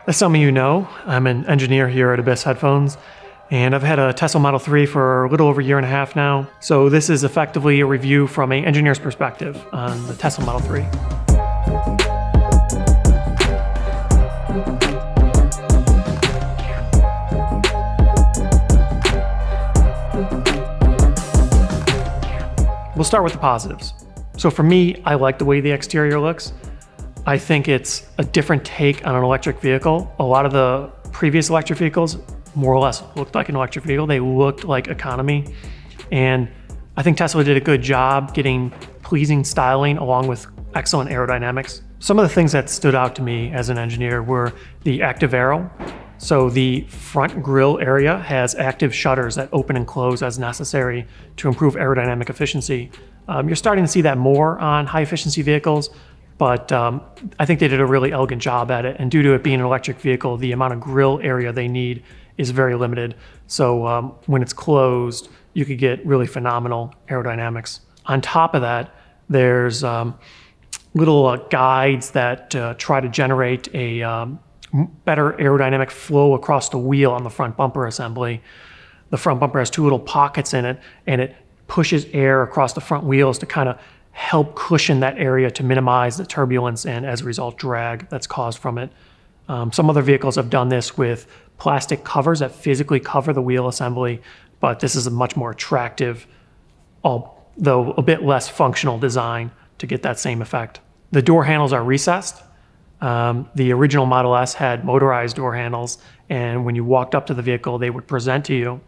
As some of you know, I'm an engineer here at Abyss Headphones, and I've had a Tesla Model 3 for a little over a year and a half now. So this is effectively a review from an engineer's perspective on the Tesla Model 3. We'll start with the positives. So for me, I like the way the exterior looks. I think it's a different take on an electric vehicle. A lot of the previous electric vehicles more or less looked like an electric vehicle. They looked like economy. And I think Tesla did a good job getting pleasing styling along with excellent aerodynamics. Some of the things that stood out to me as an engineer were the active aero. So the front grille area has active shutters that open and close as necessary to improve aerodynamic efficiency. You're starting to see that more on high efficiency vehicles, but I think they did a really elegant job at it. And due to it being an electric vehicle, the amount of grille area they need is very limited. So when it's closed, you could get really phenomenal aerodynamics. On top of that, there's little guides that try to generate a better aerodynamic flow across the wheel on the front bumper assembly. The front bumper has two little pockets in it, and it pushes air across the front wheels to kind of help cushion that area to minimize the turbulence and, as a result, drag that's caused from it. Some other vehicles have done this with plastic covers that physically cover the wheel assembly, but this is a much more attractive, although a bit less functional design to get that same effect. The door handles are recessed. The original Model S had motorized door handles, and when you walked up to the vehicle, they would present to you.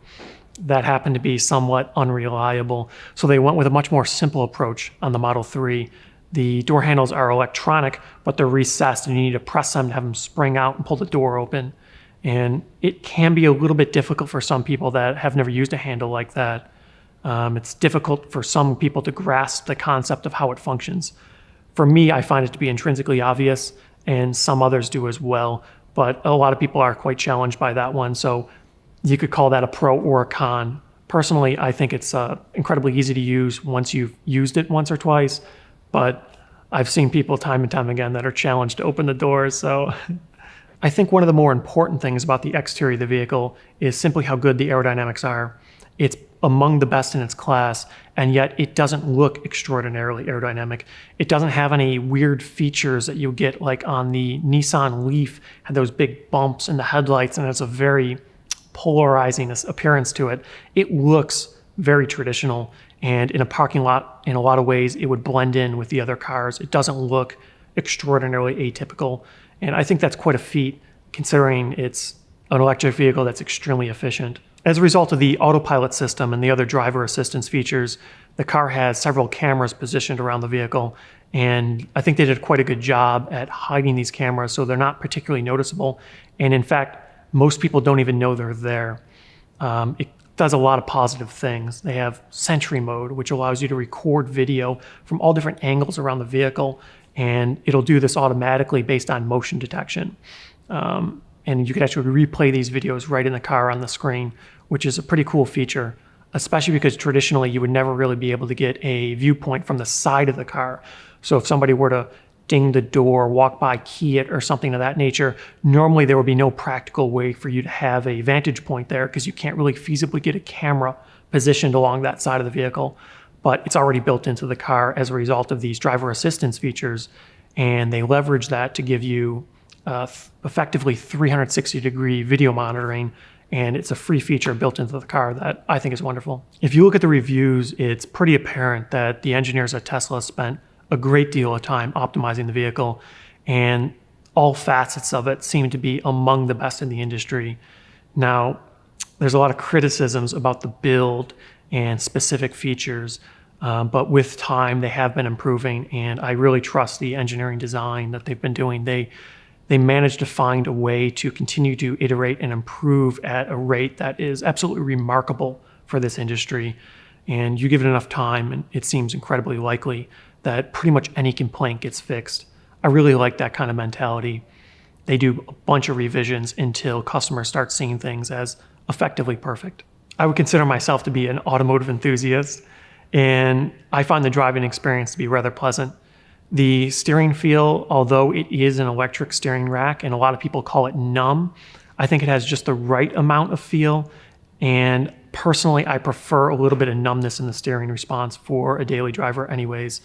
That happened to be somewhat unreliable, so they went with a much more simple approach on the Model 3. The door handles are electronic, but they're recessed, and you need to press them to have them spring out and pull the door open. And it can be a little bit difficult for some people that have never used a handle like that. It's difficult for some people to grasp the concept of how it functions. For me, I find it to be intrinsically obvious, and some others do as well, but a lot of people are quite challenged by that one, so you could call that a pro or a con. Personally, I think it's incredibly easy to use once you've used it once or twice, but I've seen people time and time again that are challenged to open the doors. So I think one of the more important things about the exterior of the vehicle is simply how good the aerodynamics are. It's among the best in its class, and yet it doesn't look extraordinarily aerodynamic. It doesn't have any weird features that you get like on the Nissan Leaf, had those big bumps in the headlights, and it's a very polarizing appearance to it. It looks very traditional, and in a parking lot, in a lot of ways, it would blend in with the other cars. It doesn't look extraordinarily atypical, and I think that's quite a feat considering it's an electric vehicle that's extremely efficient. As a result of the Autopilot system and the other driver assistance features, the car has several cameras positioned around the vehicle, and I think they did quite a good job at hiding these cameras so they're not particularly noticeable, and in fact, most people don't even know they're there. It does a lot of positive things. They have Sentry mode, which allows you to record video from all different angles around the vehicle, and it'll do this automatically based on motion detection. And you can actually replay these videos right in the car on the screen, which is a pretty cool feature, especially because traditionally you would never really be able to get a viewpoint from the side of the car. So if somebody were to ding the door, walk by, key it, or something of that nature, normally there would be no practical way for you to have a vantage point there because you can't really feasibly get a camera positioned along that side of the vehicle. But it's already built into the car as a result of these driver assistance features, and they leverage that to give you effectively 360-degree video monitoring, and it's a free feature built into the car that I think is wonderful. If you look at the reviews, it's pretty apparent that the engineers at Tesla spent a great deal of time optimizing the vehicle, and all facets of it seem to be among the best in the industry. Now, there's a lot of criticisms about the build and specific features, but with time they have been improving, and I really trust the engineering design that they've been doing. They managed to find a way to continue to iterate and improve at a rate that is absolutely remarkable for this industry. And you give it enough time, and it seems incredibly likely that pretty much any complaint gets fixed. I really like that kind of mentality. They do a bunch of revisions until customers start seeing things as effectively perfect. I would consider myself to be an automotive enthusiast, and I find the driving experience to be rather pleasant. The steering feel, although it is an electric steering rack, and a lot of people call it numb, I think it has just the right amount of feel. And personally, I prefer a little bit of numbness in the steering response for a daily driver anyways.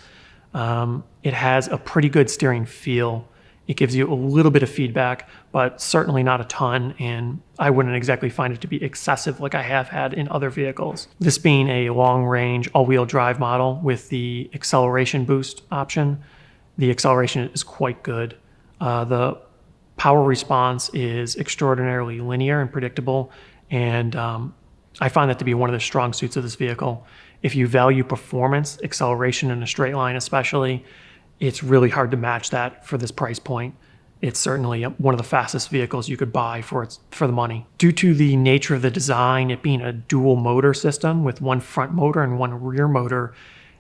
It has a pretty good steering feel. It gives you a little bit of feedback, but certainly not a ton, and I wouldn't exactly find it to be excessive like I have had in other vehicles. This being a long-range all-wheel drive model with the acceleration boost option, the acceleration is quite good. The power response is extraordinarily linear and predictable, and I find that to be one of the strong suits of this vehicle. If you value performance, acceleration in a straight line especially, it's really hard to match that for this price point. It's certainly one of the fastest vehicles you could buy for the money. Due to the nature of the design, it being a dual motor system with one front motor and one rear motor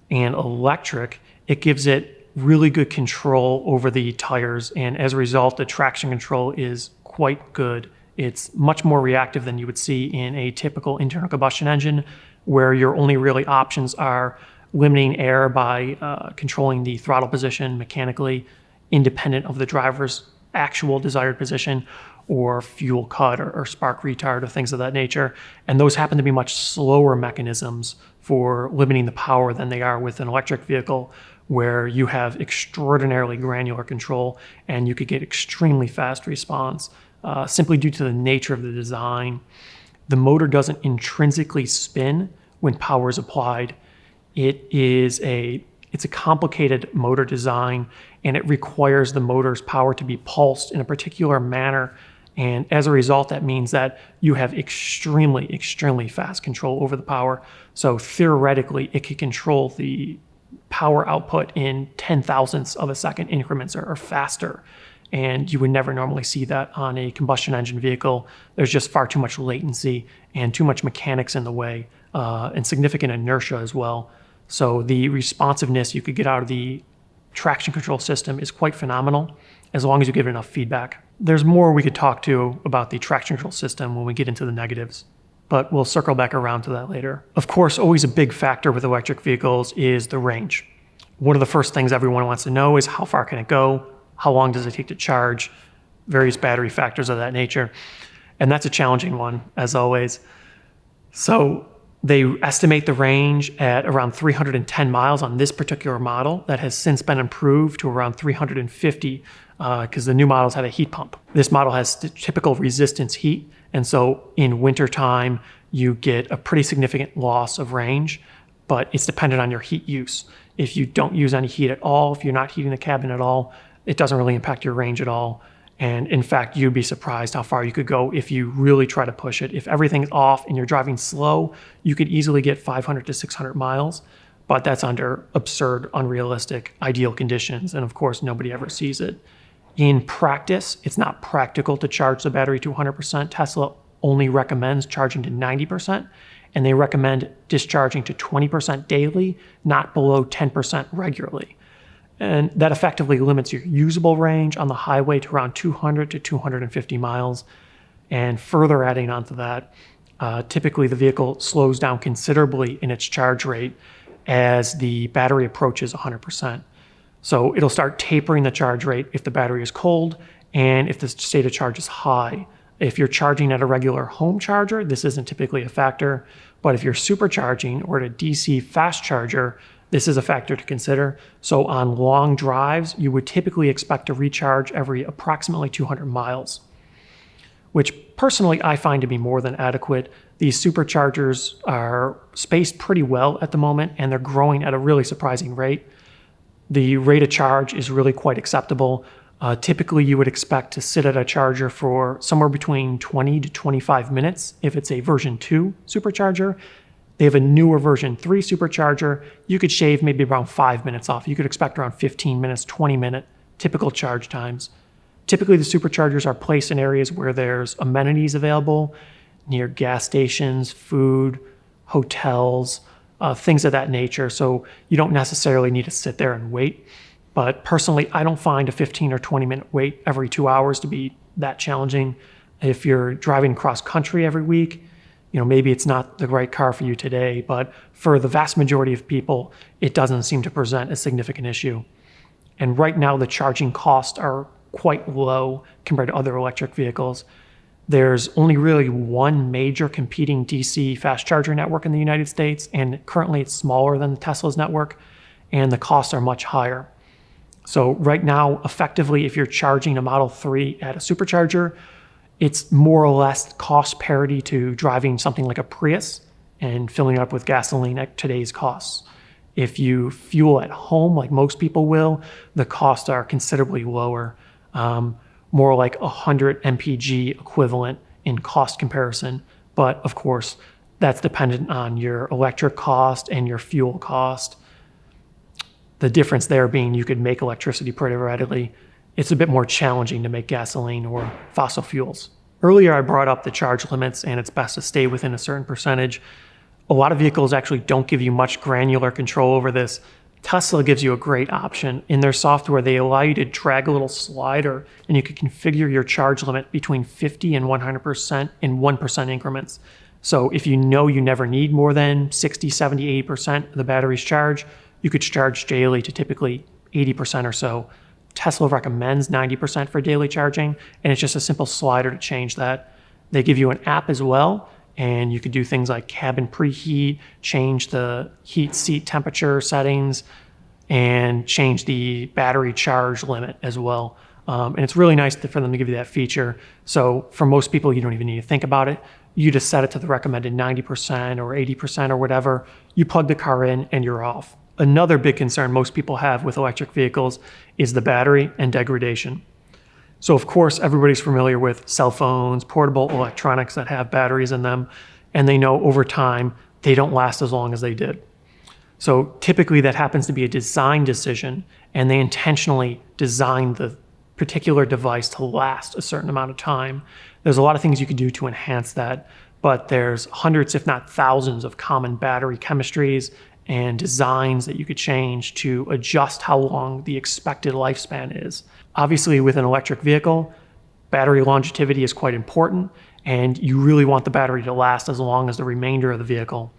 and electric, it gives it really good control over the tires, and as a result, the traction control is quite good. It's much more reactive than you would see in a typical internal combustion engine, where your only really options are limiting air by controlling the throttle position mechanically, independent of the driver's actual desired position, or fuel cut or spark retard or things of that nature. And those happen to be much slower mechanisms for limiting the power than they are with an electric vehicle, where you have extraordinarily granular control and you could get extremely fast response simply due to the nature of the design. The motor doesn't intrinsically spin when power is applied. It's a complicated motor design, and it requires the motor's power to be pulsed in a particular manner. And as a result, that means that you have extremely, extremely fast control over the power. So theoretically, it can control the power output in 10,000ths of a second increments or faster. And you would never normally see that on a combustion engine vehicle. There's just far too much latency and too much mechanics in the way, and significant inertia as well. So the responsiveness you could get out of the traction control system is quite phenomenal, as long as you give it enough feedback. There's more we could talk to about the traction control system when we get into the negatives, but we'll circle back around to that later. Of course, always a big factor with electric vehicles is the range. One of the first things everyone wants to know is how far can it go? How long does it take to charge? Various battery factors of that nature. And that's a challenging one, as always. So they estimate the range at around 310 miles on this particular model. That has since been improved to around 350 because the new models have a heat pump. This model has typical resistance heat, and so in wintertime, you get a pretty significant loss of range, but it's dependent on your heat use. If you don't use any heat at all, if you're not heating the cabin at all, it doesn't really impact your range at all. And in fact, you'd be surprised how far you could go if you really try to push it. If everything's off and you're driving slow, you could easily get 500 to 600 miles, but that's under absurd, unrealistic, ideal conditions. And of course, nobody ever sees it. In practice, it's not practical to charge the battery to 100%. Tesla only recommends charging to 90%, and they recommend discharging to 20% daily, not below 10% regularly. And that effectively limits your usable range on the highway to around 200 to 250 miles. And further adding on to that, typically the vehicle slows down considerably in its charge rate as the battery approaches 100%. So it'll start tapering the charge rate if the battery is cold and if the state of charge is high. If you're charging at a regular home charger, this isn't typically a factor, but if you're supercharging or at a DC fast charger, this is a factor to consider. So on long drives, you would typically expect to recharge every approximately 200 miles, which personally I find to be more than adequate. These superchargers are spaced pretty well at the moment, and they're growing at a really surprising rate. The rate of charge is really quite acceptable. Typically, you would expect to sit at a charger for somewhere between 20 to 25 minutes if it's a version 2 supercharger. They have a newer version 3 supercharger. You could shave maybe around 5 minutes off. You could expect around 15 minutes, 20-minute typical charge times. Typically, the superchargers are placed in areas where there's amenities available, near gas stations, food, hotels, things of that nature. So you don't necessarily need to sit there and wait. But personally, I don't find a 15 or 20-minute wait every 2 hours to be that challenging. If you're driving cross country every week, maybe it's not the right car for you today, but for the vast majority of people, it doesn't seem to present a significant issue. And right now, the charging costs are quite low compared to other electric vehicles. There's only really one major competing DC fast charger network in the United States, and currently it's smaller than Tesla's network, and the costs are much higher. So right now, effectively, if you're charging a Model 3 at a supercharger, it's more or less cost parity to driving something like a Prius and filling it up with gasoline at today's costs. If you fuel at home, like most people will, the costs are considerably lower, more like 100 mpg equivalent in cost comparison. But of course, that's dependent on your electric cost and your fuel cost. The difference there being you could make electricity pretty readily. It's a bit more challenging to make gasoline or fossil fuels. Earlier, I brought up the charge limits, and it's best to stay within a certain percentage. A lot of vehicles actually don't give you much granular control over this. Tesla gives you a great option. In their software, they allow you to drag a little slider, and you can configure your charge limit between 50 and 100% in 1% increments. So if you know you never need more than 60, 70, 80% of the battery's charge, you could charge daily to typically 80% or so. Tesla recommends 90% for daily charging, and it's just a simple slider to change that. They give you an app as well, and you could do things like cabin preheat, change the heat seat temperature settings, and change the battery charge limit as well. And it's really nice for them to give you that feature. So for most people, you don't even need to think about it. You just set it to the recommended 90% or 80% or whatever. You plug the car in and you're off. Another big concern most people have with electric vehicles is the battery and degradation. So of course, everybody's familiar with cell phones, portable electronics that have batteries in them, and they know over time they don't last as long as they did. So typically that happens to be a design decision, and they intentionally design the particular device to last a certain amount of time. There's a lot of things you can do to enhance that, but there's hundreds, if not thousands, of common battery chemistries and designs that you could change to adjust how long the expected lifespan is. Obviously, with an electric vehicle, battery longevity is quite important, and you really want the battery to last as long as the remainder of the vehicle.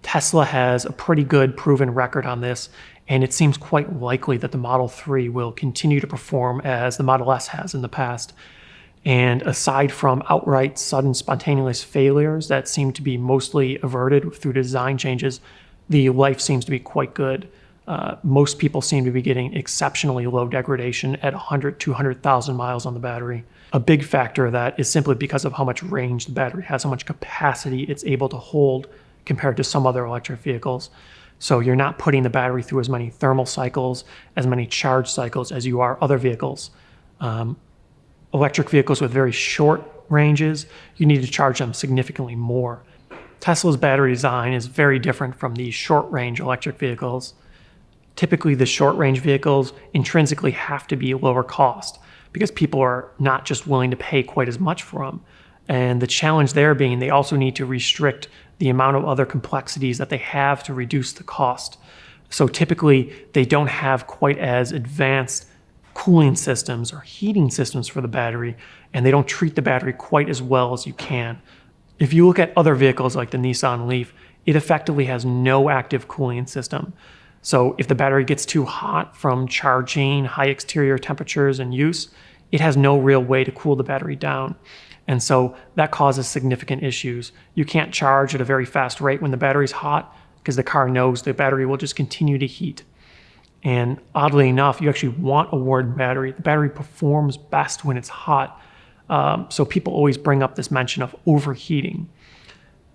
Tesla has a pretty good proven record on this, and it seems quite likely that the Model 3 will continue to perform as the Model S has in the past. And aside from outright sudden spontaneous failures that seem to be mostly averted through design changes, the life seems to be quite good. Most people seem to be getting exceptionally low degradation at 100, 200,000 miles on the battery. A big factor of that is simply because of how much range the battery has, how much capacity it's able to hold compared to some other electric vehicles. So you're not putting the battery through as many thermal cycles, as many charge cycles as you are other vehicles. Electric vehicles with very short ranges, you need to charge them significantly more. Tesla's battery design is very different from these short-range electric vehicles. Typically, the short-range vehicles intrinsically have to be lower cost because people are not just willing to pay quite as much for them. And the challenge there being they also need to restrict the amount of other complexities that they have to reduce the cost. So typically, they don't have quite as advanced cooling systems or heating systems for the battery, and they don't treat the battery quite as well as you can. If you look at other vehicles like the Nissan Leaf, it effectively has no active cooling system. So if the battery gets too hot from charging, high exterior temperatures and use, it has no real way to cool the battery down. And so that causes significant issues. You can't charge at a very fast rate when the battery's hot because the car knows the battery will just continue to heat. And oddly enough, you actually want a warm battery. The battery performs best when it's hot. So people always bring up this mention of overheating.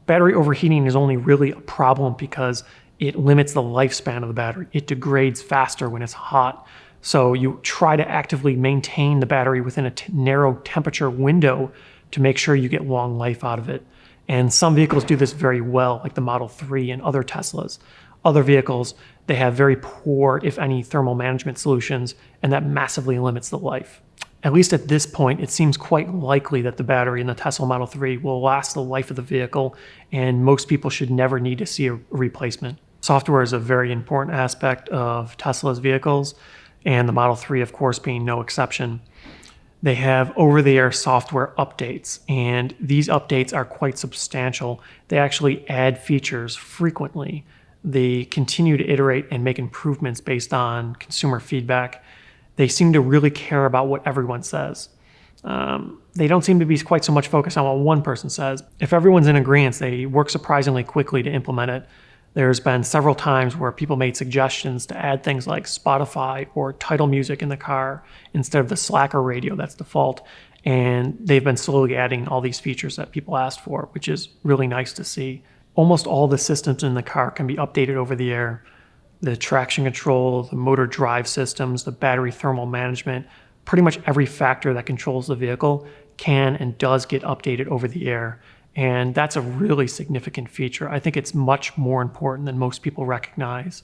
Battery overheating is only really a problem because it limits the lifespan of the battery. It degrades faster when it's hot. So you try to actively maintain the battery within a narrow temperature window to make sure you get long life out of it. And some vehicles do this very well, like the Model 3 and other Teslas. Other vehicles, they have very poor, if any, thermal management solutions, and that massively limits the life. At least at this point, it seems quite likely that the battery in the Tesla Model 3 will last the life of the vehicle, and most people should never need to see a replacement. Software is a very important aspect of Tesla's vehicles, and the Model 3, of course, being no exception. They have over-the-air software updates, and these updates are quite substantial. They actually add features frequently. They continue to iterate and make improvements based on consumer feedback. They seem to really care about what everyone says. They don't seem to be quite so much focused on what one person says. If everyone's in agreement, they work surprisingly quickly to implement it. There's been several times where people made suggestions to add things like Spotify or title music in the car instead of the Slacker radio that's default. And they've been slowly adding all these features that people asked for, which is really nice to see. Almost all the systems in the car can be updated over the air. The traction control, the motor drive systems, the battery thermal management, pretty much every factor that controls the vehicle can and does get updated over the air. And that's a really significant feature. I think it's much more important than most people recognize.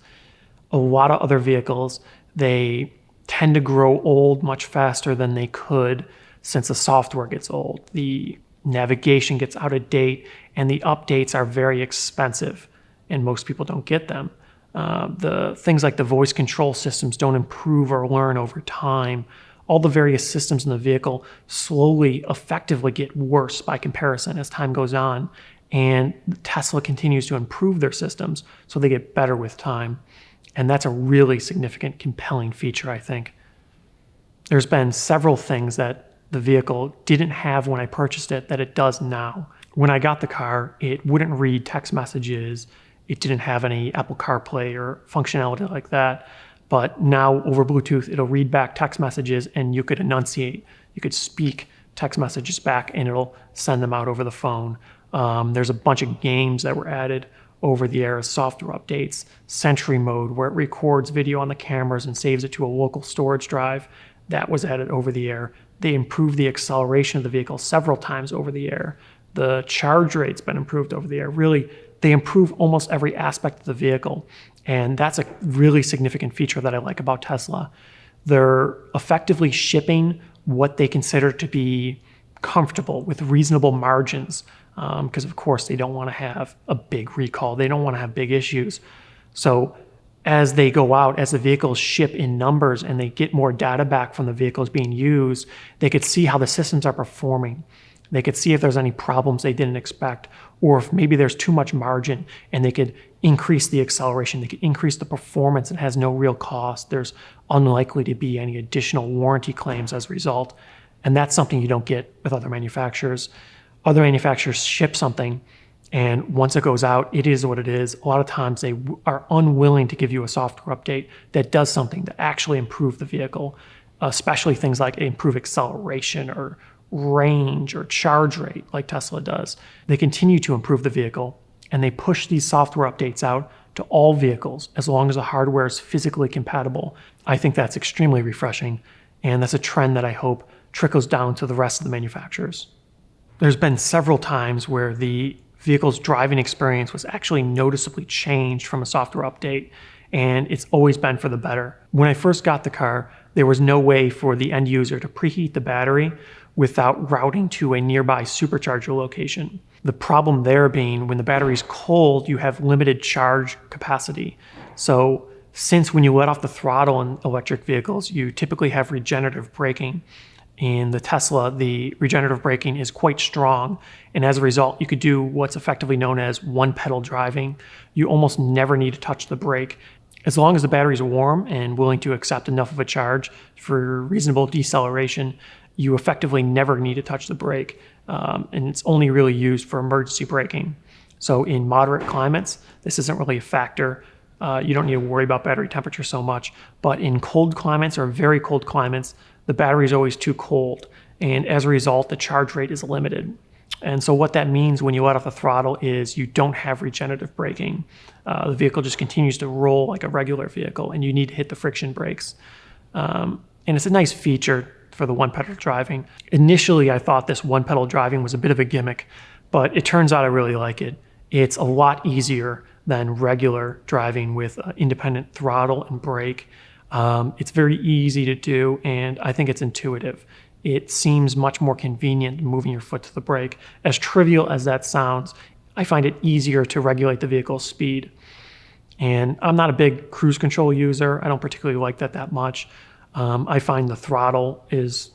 A lot of other vehicles, they tend to grow old much faster than they could since the software gets old. The navigation gets out of date and the updates are very expensive and most people don't get them. The things like the voice control systems don't improve or learn over time. All the various systems in the vehicle slowly, effectively get worse by comparison as time goes on. And Tesla continues to improve their systems so they get better with time. And that's a really significant, compelling feature, I think. There's been several things that the vehicle didn't have when I purchased it that it does now. When I got the car, it wouldn't read text messages. It didn't have any Apple CarPlay or functionality like that. But now over Bluetooth, it'll read back text messages and you could enunciate. You could speak text messages back and it'll send them out over the phone. There's a bunch of games that were added over the air as software updates. Sentry mode, where it records video on the cameras and saves it to a local storage drive, that was added over the air. They improved the acceleration of the vehicle several times over the air. The charge rate's been improved over the air. Really, they improve almost every aspect of the vehicle. And that's a really significant feature that I like about Tesla. They're effectively shipping what they consider to be comfortable with reasonable margins, because of course they don't want to have a big recall. They don't want to have big issues. So as they go out, as the vehicles ship in numbers and they get more data back from the vehicles being used, they could see how the systems are performing. They could see if there's any problems they didn't expect, or if maybe there's too much margin and they could increase the acceleration, they could increase the performance. It has no real cost. There's unlikely to be any additional warranty claims as a result. And that's something you don't get with other manufacturers. Other manufacturers ship something and once it goes out, it is what it is. A lot of times they are unwilling to give you a software update that does something to actually improve the vehicle, especially things like improve acceleration or range or charge rate like Tesla does. They continue to improve the vehicle and they push these software updates out to all vehicles as long as the hardware is physically compatible. I think that's extremely refreshing, and that's a trend that I hope trickles down to the rest of the manufacturers. There's been several times where the vehicle's driving experience was actually noticeably changed from a software update, and it's always been for the better. When I first got the car, there was no way for the end user to preheat the battery without routing to a nearby supercharger location. The problem there being when the battery's cold, you have limited charge capacity. So since when you let off the throttle in electric vehicles, you typically have regenerative braking. In the Tesla, the regenerative braking is quite strong, and as a result, you could do what's effectively known as one-pedal driving. You almost never need to touch the brake. As long as the battery's warm and willing to accept enough of a charge for reasonable deceleration, you effectively never need to touch the brake, and it's only really used for emergency braking. So in moderate climates, this isn't really a factor. You don't need to worry about battery temperature so much, but in cold climates or very cold climates, the battery is always too cold, and as a result, the charge rate is limited. And so what that means when you let off the throttle is you don't have regenerative braking. The vehicle just continues to roll like a regular vehicle, and you need to hit the friction brakes. And it's a nice feature for the one-pedal driving. Initially, I thought this one-pedal driving was a bit of a gimmick, but it turns out I really like it. It's a lot easier than regular driving with independent throttle and brake. It's very easy to do, and I think it's intuitive. It seems much more convenient than moving your foot to the brake. As trivial as that sounds, I find it easier to regulate the vehicle's speed. And I'm not a big cruise control user. I don't particularly like that much. I find the throttle is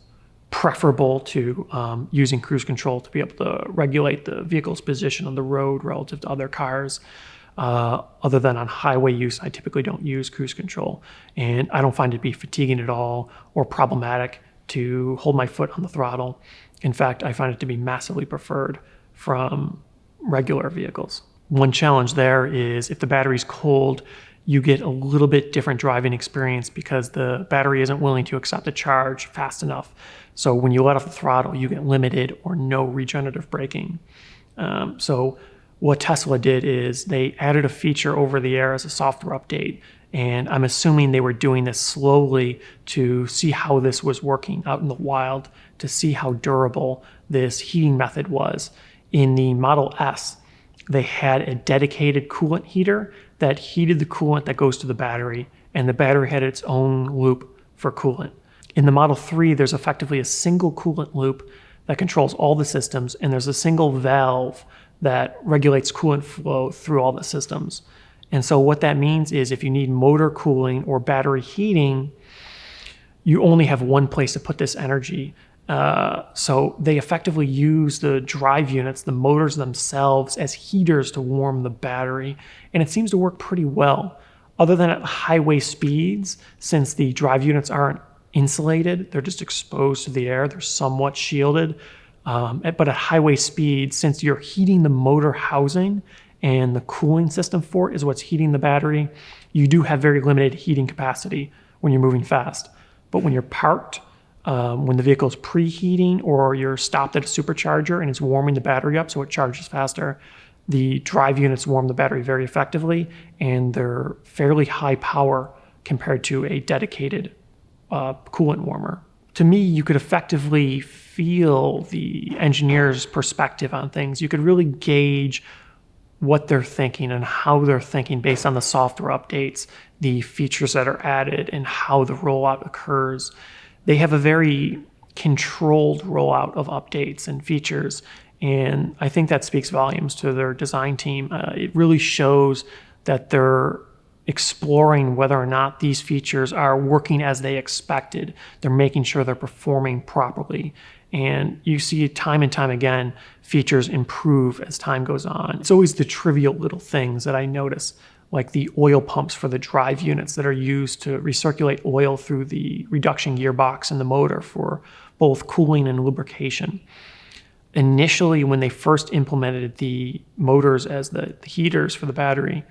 preferable to using cruise control to be able to regulate the vehicle's position on the road relative to other cars. Other than on highway use, I typically don't use cruise control. And I don't find it to be fatiguing at all or problematic to hold my foot on the throttle. In fact, I find it to be massively preferred from regular vehicles. One challenge there is if the battery's cold, you get a little bit different driving experience because the battery isn't willing to accept a charge fast enough. So when you let off the throttle, you get limited or no regenerative braking. So what Tesla did is they added a feature over the air as a software update. And I'm assuming they were doing this slowly to see how this was working out in the wild, to see how durable this heating method was. In the Model S, they had a dedicated coolant heater that heated the coolant that goes to the battery, and the battery had its own loop for coolant. In the Model 3, there's effectively a single coolant loop that controls all the systems, and there's a single valve that regulates coolant flow through all the systems. And so what that means is if you need motor cooling or battery heating, you only have one place to put this energy. So they effectively use the drive units, the motors themselves, as heaters to warm the battery. And it seems to work pretty well. Other than at highway speeds, since the drive units aren't insulated, they're just exposed to the air, they're somewhat shielded. But at highway speeds, since you're heating the motor housing and the cooling system for it is what's heating the battery, you do have very limited heating capacity when you're moving fast. But when you're parked, when the vehicle is preheating or you're stopped at a supercharger and it's warming the battery up so it charges faster, the drive units warm the battery very effectively, and they're fairly high power compared to a dedicated coolant warmer. To me, you could effectively feel the engineer's perspective on things. You could really gauge what they're thinking and how they're thinking based on the software updates, the features that are added, and how the rollout occurs. They have a very controlled rollout of updates and features, and I think that speaks volumes to their design team. It really shows that they're exploring whether or not these features are working as they expected. They're making sure they're performing properly. And you see time and time again, features improve as time goes on. It's always the trivial little things that I notice, like the oil pumps for the drive units that are used to recirculate oil through the reduction gearbox in the motor for both cooling and lubrication. Initially, when they first implemented the motors as the heaters for the battery,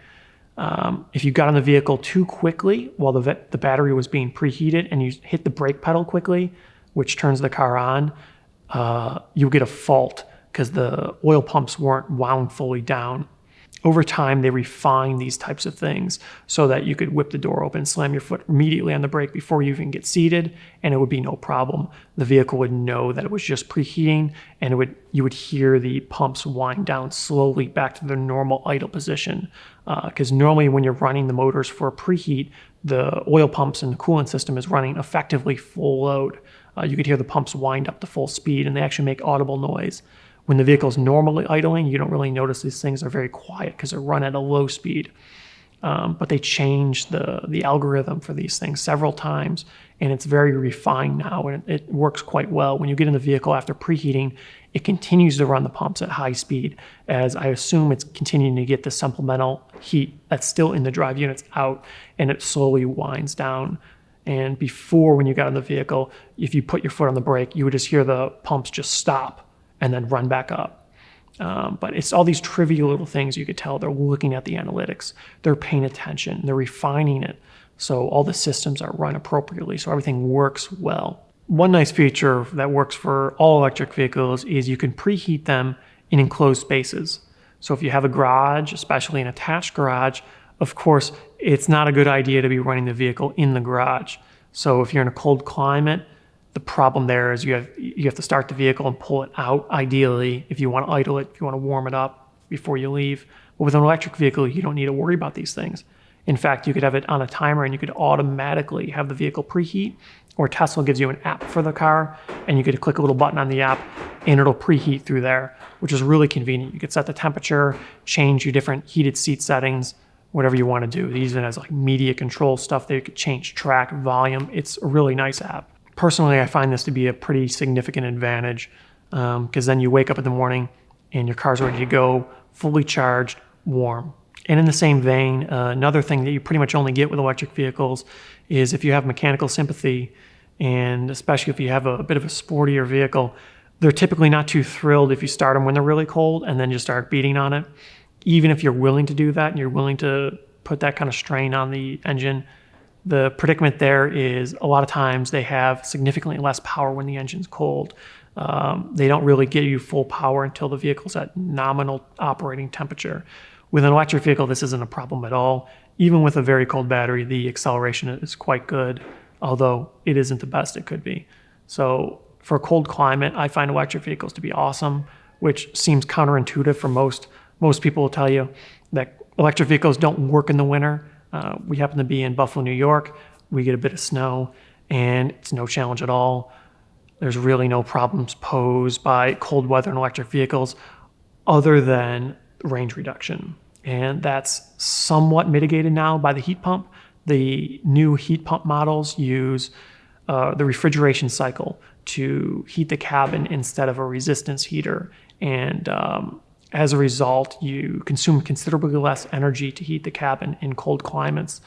if you got on the vehicle too quickly while the battery was being preheated and you hit the brake pedal quickly, which turns the car on, you'll get a fault because the oil pumps weren't wound fully down. Over time, they refined these types of things so that you could whip the door open, slam your foot immediately on the brake before you even get seated, and it would be no problem. The vehicle would know that it was just preheating, and you would hear the pumps wind down slowly back to their normal idle position. Because normally when you're running the motors for preheat, the oil pumps and the coolant system is running effectively full load. You could hear the pumps wind up to full speed, and they actually make audible noise. When the vehicle's normally idling, you don't really notice these things are very quiet because they're run at a low speed. But they changed the algorithm for these things several times, and it's very refined now, and it works quite well. When you get in the vehicle after preheating, it continues to run the pumps at high speed, as I assume it's continuing to get the supplemental heat that's still in the drive units out, and it slowly winds down. And before, when you got in the vehicle, if you put your foot on the brake, you would just hear the pumps just stop and then run back up. But it's all these trivial little things you could tell. They're looking at the analytics. They're paying attention. They're refining it. So all the systems are run appropriately, so everything works well. One nice feature that works for all electric vehicles is you can preheat them in enclosed spaces. So if you have a garage, especially an attached garage, of course, it's not a good idea to be running the vehicle in the garage. So if you're in a cold climate, the problem there is you have to start the vehicle and pull it out, ideally, if you want to idle it, if you want to warm it up before you leave. But with an electric vehicle, you don't need to worry about these things. In fact, you could have it on a timer and you could automatically have the vehicle preheat, or Tesla gives you an app for the car, and you could click a little button on the app and it'll preheat through there, which is really convenient. You could set the temperature, change your different heated seat settings, whatever you want to do. It even has like media control stuff that you could change track, volume. It's a really nice app. Personally, I find this to be a pretty significant advantage because then you wake up in the morning and your car's ready to go, fully charged, warm. And in the same vein, another thing that you pretty much only get with electric vehicles is if you have mechanical sympathy, and especially if you have a bit of a sportier vehicle, they're typically not too thrilled if you start them when they're really cold and then just start beating on it. Even if you're willing to do that and you're willing to put that kind of strain on the engine, the predicament there is a lot of times they have significantly less power when the engine's cold. They don't really give you full power until the vehicle's at nominal operating temperature. With an electric vehicle, this isn't a problem at all. Even with a very cold battery, the acceleration is quite good, although it isn't the best it could be. So for a cold climate, I find electric vehicles to be awesome, which seems counterintuitive for most. Most people will tell you that electric vehicles don't work in the winter. We happen to be in Buffalo, New York. We get a bit of snow, and it's no challenge at all. There's really no problems posed by cold weather in electric vehicles other than range reduction. And that's somewhat mitigated now by the heat pump. The new heat pump models use the refrigeration cycle to heat the cabin instead of a resistance heater. And as a result, you consume considerably less energy to heat the cabin in cold climates.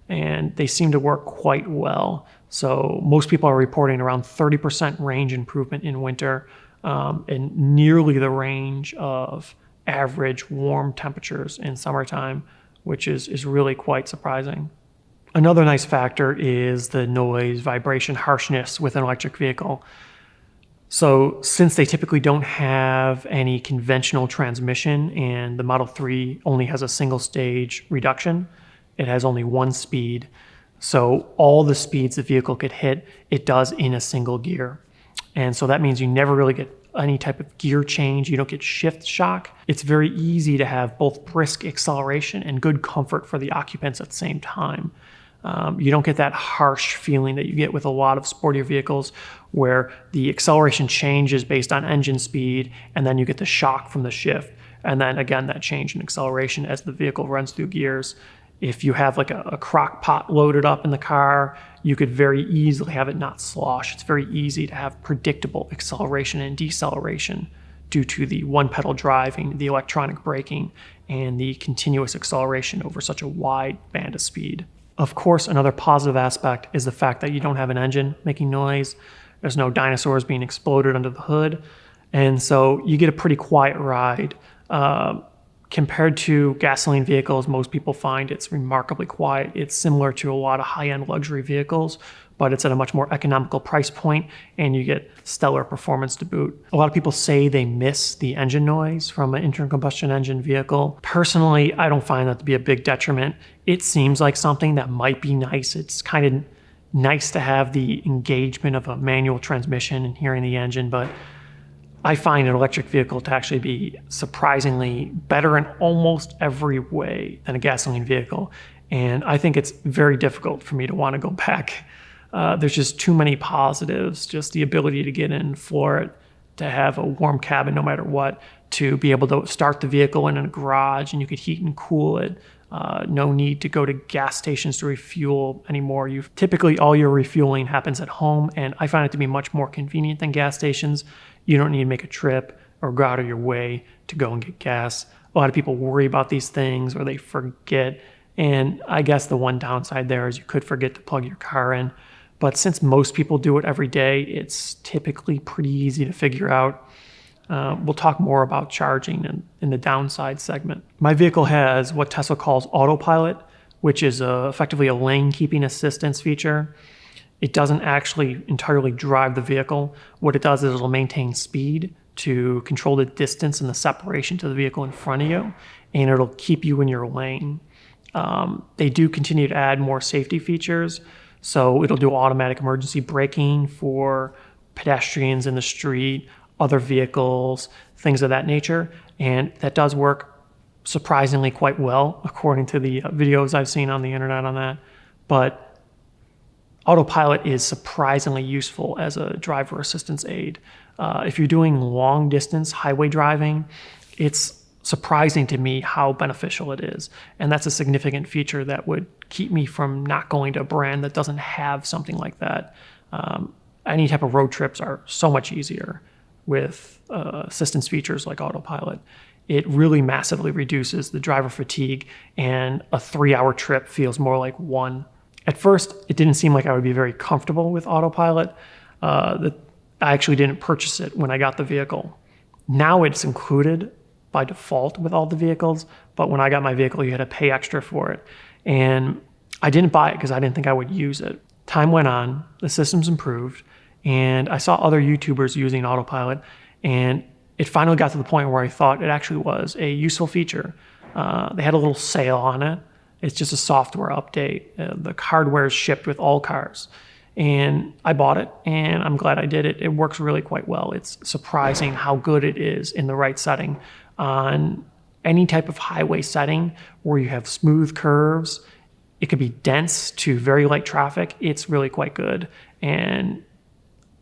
And they seem to work quite well. So most people are reporting around 30% range improvement in winter, and nearly the range of average warm temperatures in summertime, which is really quite surprising. Another nice factor is the noise, vibration, harshness with an electric vehicle. So since they typically don't have any conventional transmission and the Model 3 only has a single stage reduction, it has only one speed. So all the speeds the vehicle could hit, it does in a single gear. And so that means you never really get any type of gear change. You don't get shift shock. It's very easy to have both brisk acceleration and good comfort for the occupants at the same time. You don't get that harsh feeling that you get with a lot of sportier vehicles where the acceleration changes based on engine speed, and then you get the shock from the shift. And then again, that change in acceleration as the vehicle runs through gears. If you have like a crock pot loaded up in the car, you could very easily have it not slosh. It's very easy to have predictable acceleration and deceleration due to the one pedal driving, the electronic braking, and the continuous acceleration over such a wide band of speed. Of course, another positive aspect is the fact that you don't have an engine making noise. There's no dinosaurs being exploded under the hood. And so you get a pretty quiet ride. Compared to gasoline vehicles, most people find it's remarkably quiet. It's similar to a lot of high-end luxury vehicles, but it's at a much more economical price point, and you get stellar performance to boot. A lot of people say they miss the engine noise from an internal combustion engine vehicle. Personally, I don't find that to be a big detriment. It seems like something that might be nice. It's kind of nice to have the engagement of a manual transmission and hearing the engine, but I find an electric vehicle to actually be surprisingly better in almost every way than a gasoline vehicle. And I think it's very difficult for me to want to go back. There's just too many positives, just the ability to get in, floor it, to have a warm cabin no matter what, to be able to start the vehicle in a garage and you could heat and cool it. No need to go to gas stations to refuel anymore. Typically all your refueling happens at home, and I find it to be much more convenient than gas stations. You don't need to make a trip or go out of your way to go and get gas. A lot of people worry about these things or they forget. And I guess the one downside there is you could forget to plug your car in. But since most people do it every day, it's typically pretty easy to figure out. We'll talk more about charging in the downside segment. My vehicle has what Tesla calls Autopilot, which is effectively a lane keeping assistance feature. It doesn't actually entirely drive the vehicle. What it does is it'll maintain speed to control the distance and the separation to the vehicle in front of you, and it'll keep you in your lane. They do continue to add more safety features. So it'll do automatic emergency braking for pedestrians in the street, other vehicles, things of that nature. And that does work surprisingly quite well, according to the videos I've seen on the internet on that. But Autopilot is surprisingly useful as a driver assistance aid. If you're doing long distance highway driving, it's surprising to me how beneficial it is. And that's a significant feature that would keep me from not going to a brand that doesn't have something like that. Any type of road trips are so much easier with assistance features like Autopilot, it really massively reduces the driver fatigue, and a 3-hour trip feels more like one. At first, it didn't seem like I would be very comfortable with Autopilot. I actually didn't purchase it when I got the vehicle. Now it's included by default with all the vehicles, but when I got my vehicle, you had to pay extra for it. And I didn't buy it because I didn't think I would use it. Time went on, the systems improved, and I saw other YouTubers using Autopilot, and it finally got to the point where I thought it actually was a useful feature. They had a little sale on it. It's just a software update. The hardware is shipped with all cars. And I bought it, and I'm glad I did it. It works really quite well. It's surprising how good it is in the right setting. On any type of highway setting where you have smooth curves, it could be dense to very light traffic, it's really quite good. And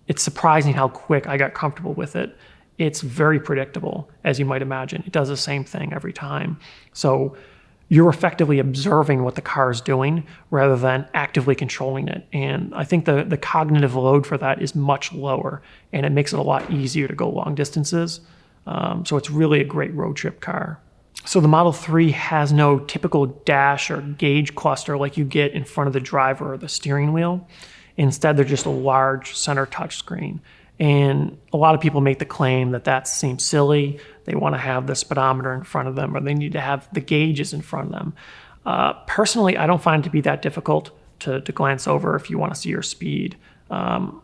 it's surprising how quick I got comfortable with it. It's very predictable, as you might imagine. It does the same thing every time. So you're effectively observing what the car is doing rather than actively controlling it. And I think the cognitive load for that is much lower, and it makes it a lot easier to go long distances. So it's really a great road trip car. So the Model 3 has no typical dash or gauge cluster like you get in front of the driver or the steering wheel. Instead, they're just a large center touchscreen. And a lot of people make the claim that that seems silly. They want to have the speedometer in front of them, or they need to have the gauges in front of them. Personally, I don't find it to be that difficult to glance over if you want to see your speed. I'm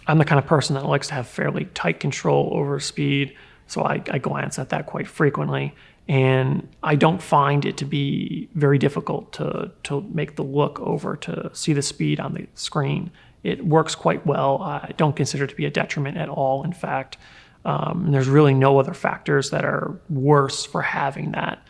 the kind of person that likes to have fairly tight control over speed, so I glance at that quite frequently. And I don't find it to be very difficult to make the look over to see the speed on the screen. It works quite well. I don't consider it to be a detriment at all, in fact. And there's really no other factors that are worse for having that.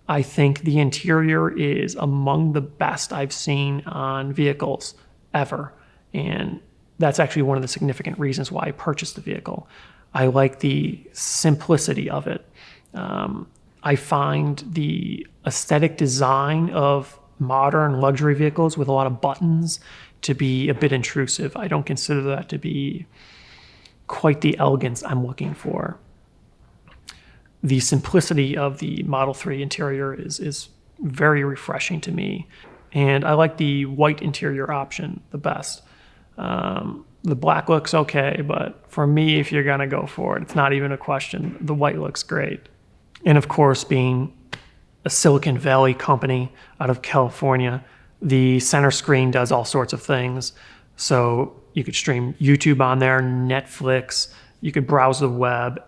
I think the interior is among the best I've seen on vehicles ever. And that's actually one of the significant reasons why I purchased the vehicle. I like the simplicity of it. I find the aesthetic design of modern luxury vehicles with a lot of buttons to be a bit intrusive. I don't consider that to be quite the elegance I'm looking for. The simplicity of the Model 3 interior is very refreshing to me. And I like the white interior option the best. The black looks okay, but for me, if you're gonna go for it, it's not even a question. The white looks great. And of course, being a Silicon Valley company out of California, the center screen does all sorts of things. So you could stream YouTube on there, Netflix, you could browse the web.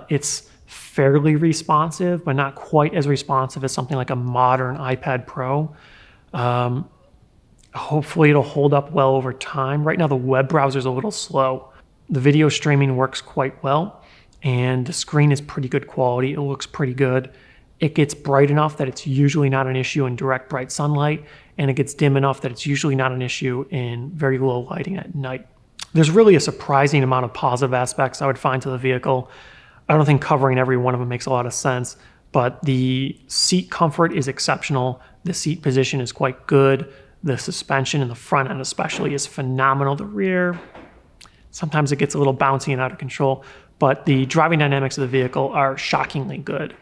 It's fairly responsive, but not quite as responsive as something like a modern iPad Pro. Hopefully it'll hold up well over time. Right now the web browser is a little slow. The video streaming works quite well, and the screen is pretty good quality. It looks pretty good. It gets bright enough that it's usually not an issue in direct bright sunlight, and it gets dim enough that it's usually not an issue in very low lighting at night. There's really a surprising amount of positive aspects I would find to the vehicle. I don't think covering every one of them makes a lot of sense, but the seat comfort is exceptional. The seat position is quite good. The suspension in the front end especially is phenomenal. The rear, sometimes it gets a little bouncy and out of control, but the driving dynamics of the vehicle are shockingly good.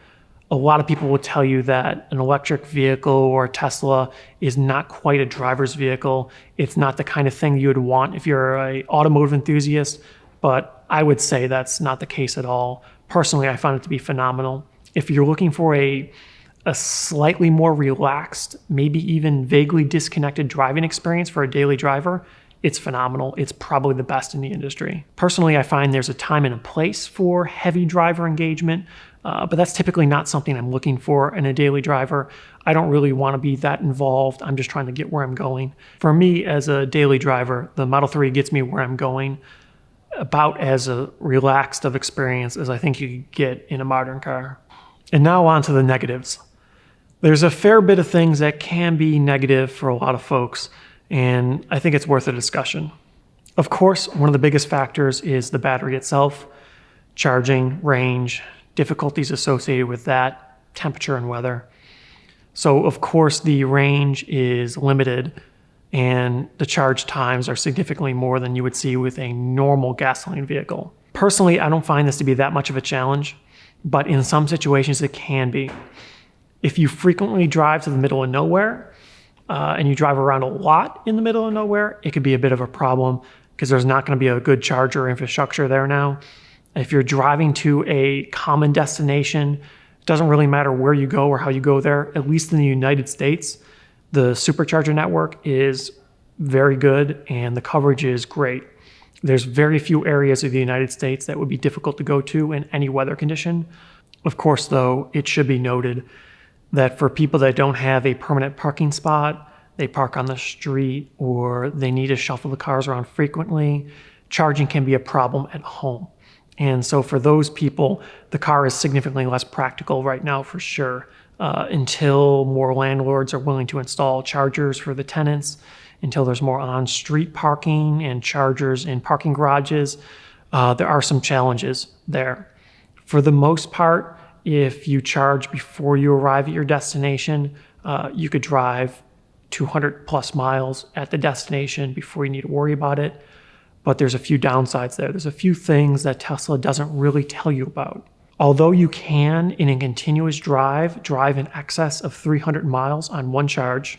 A lot of people will tell you that an electric vehicle or a Tesla is not quite a driver's vehicle. It's not the kind of thing you would want if you're an automotive enthusiast, but I would say that's not the case at all. Personally, I found it to be phenomenal. If you're looking for a slightly more relaxed, maybe even vaguely disconnected driving experience for a daily driver, it's phenomenal. It's probably the best in the industry. Personally, I find there's a time and a place for heavy driver engagement, but that's typically not something I'm looking for in a daily driver. I don't really want to be that involved. I'm just trying to get where I'm going. For me, as a daily driver, the Model 3 gets me where I'm going about as a relaxed of experience as I think you could get in a modern car. And now on to the negatives. There's a fair bit of things that can be negative for a lot of folks, and I think it's worth a discussion. Of course, one of the biggest factors is the battery itself, charging, range, difficulties associated with that, temperature and weather. So of course the range is limited and the charge times are significantly more than you would see with a normal gasoline vehicle. Personally, I don't find this to be that much of a challenge, but in some situations it can be. If you frequently drive to the middle of nowhere, and you drive around a lot in the middle of nowhere, it could be a bit of a problem because there's not going to be a good charger infrastructure there now. If you're driving to a common destination, it doesn't really matter where you go or how you go there. At least in the United States, the supercharger network is very good and the coverage is great. There's very few areas of the United States that would be difficult to go to in any weather condition. Of course, though, it should be noted that for people that don't have a permanent parking spot, they park on the street, or they need to shuffle the cars around frequently, charging can be a problem at home. And so for those people, the car is significantly less practical right now for sure, until more landlords are willing to install chargers for the tenants, until there's more on-street parking and chargers in parking garages. There are some challenges there. For the most part, if you charge before you arrive at your destination, you could drive 200 plus miles at the destination before you need to worry about it. But there's a few downsides there. There's a few things that Tesla doesn't really tell you about. Although you can, in a continuous drive in excess of 300 miles on one charge,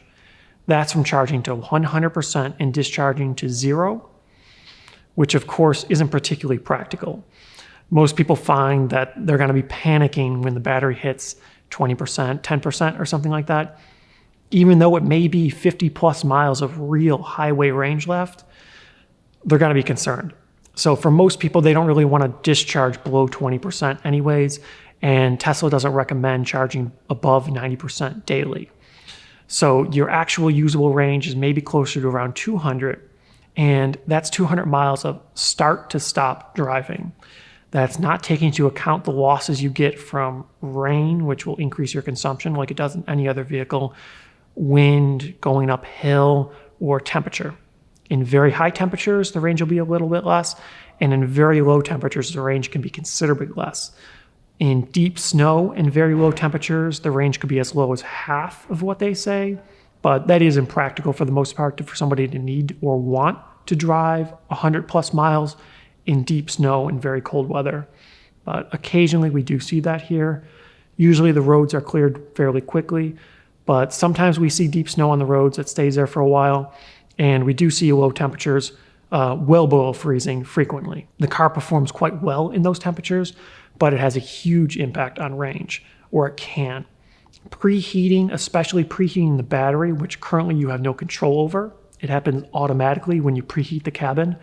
that's from charging to 100% and discharging to 0, which of course isn't particularly practical. Most people find that they're going to be panicking when the battery hits 20%, 10% or something like that. Even though it may be 50 plus miles of real highway range left, they're going to be concerned. So for most people, they don't really want to discharge below 20% anyways, and Tesla doesn't recommend charging above 90% daily. So your actual usable range is maybe closer to around 200, and that's 200 miles of start to stop driving. That's not taking into account the losses you get from rain, which will increase your consumption like it does in any other vehicle, wind, going uphill, or temperature. In very high temperatures, the range will be a little bit less, and in very low temperatures, the range can be considerably less. In deep snow and very low temperatures, the range could be as low as half of what they say, but that is impractical for the most part for somebody to need or want to drive 100 plus miles in deep snow and very cold weather. But occasionally we do see that here. Usually the roads are cleared fairly quickly, but sometimes we see deep snow on the roads that stays there for a while, and we do see low temperatures well below freezing frequently. The car performs quite well in those temperatures, but it has a huge impact on range, or it can. Preheating, especially preheating the battery, which currently you have no control over, it happens automatically when you preheat the cabin,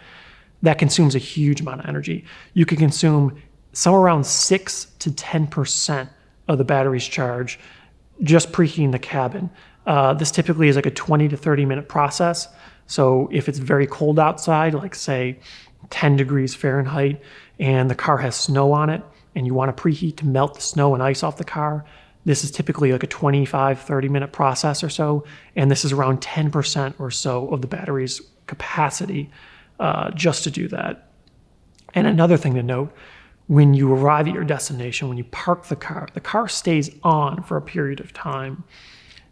that consumes a huge amount of energy. You can consume somewhere around 6 to 10% of the battery's charge just preheating the cabin. This typically is like a 20 to 30 minute process. So if it's very cold outside, like say 10 degrees Fahrenheit, and the car has snow on it, and you want to preheat to melt the snow and ice off the car, this is typically like a 25, 30 minute process or so. And this is around 10% or so of the battery's capacity just to do that. And another thing to note, when you arrive at your destination, when you park the car stays on for a period of time,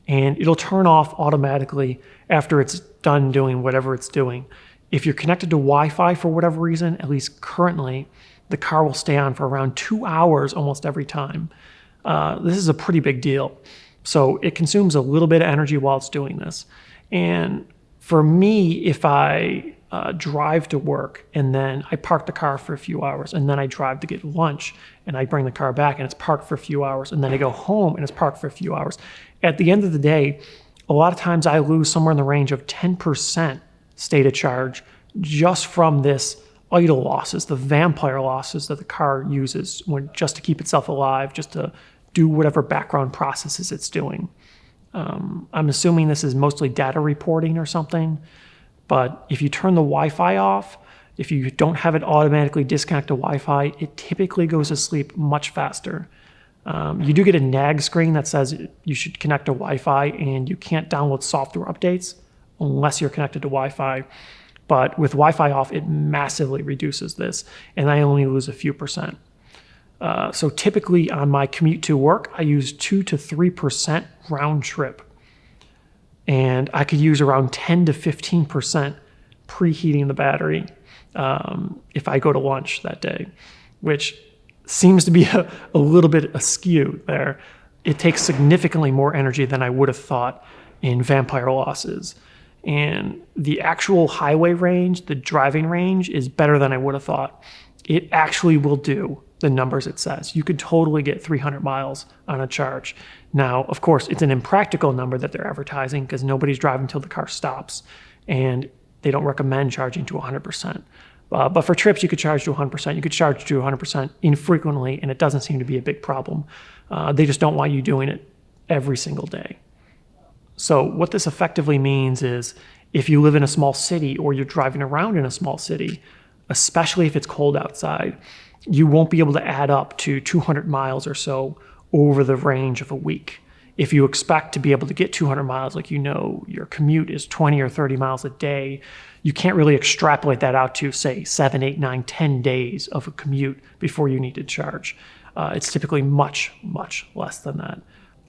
and it'll turn off automatically after it's done doing whatever it's doing. If you're connected to Wi-Fi for whatever reason, at least currently, the car will stay on for around 2 hours almost every time. This is a pretty big deal. So it consumes a little bit of energy while it's doing this. And for me, if I drive to work and then I park the car for a few hours and then I drive to get lunch and I bring the car back and it's parked for a few hours and then I go home and it's parked for a few hours. At the end of the day, a lot of times I lose somewhere in the range of 10% state of charge just from this idle losses, the vampire losses that the car uses just to keep itself alive, just to do whatever background processes it's doing. I'm assuming this is mostly data reporting or something. But if you turn the Wi-Fi off, if you don't have it automatically disconnect to Wi-Fi, it typically goes to sleep much faster. You do get a nag screen that says you should connect to Wi-Fi, and you can't download software updates unless you're connected to Wi-Fi. But with Wi-Fi off, it massively reduces this, and I only lose a few percent. So typically on my commute to work, I use 2 to 3% round trip. And I could use around 10 to 15% preheating the battery. if I go to lunch that day, which seems to be a little bit askew there. It takes significantly more energy than I would have thought in vampire losses. And the actual highway range, the driving range, is better than I would have thought. It actually will do the numbers it says. You could totally get 300 miles on a charge. Now, of course, it's an impractical number that they're advertising because nobody's driving until the car stops, and they don't recommend charging to 100%. But for trips, you could charge to 100%. You could charge to 100% infrequently, and it doesn't seem to be a big problem. They just don't want you doing it every single day. So what this effectively means is if you live in a small city or you're driving around in a small city, especially if it's cold outside, you won't be able to add up to 200 miles or so over the range of a week. If you expect to be able to get 200 miles, like your commute is 20 or 30 miles a day, you can't really extrapolate that out to, say, 7, 8, 9, 10 days of a commute before you need to charge. It's typically much, much less than that.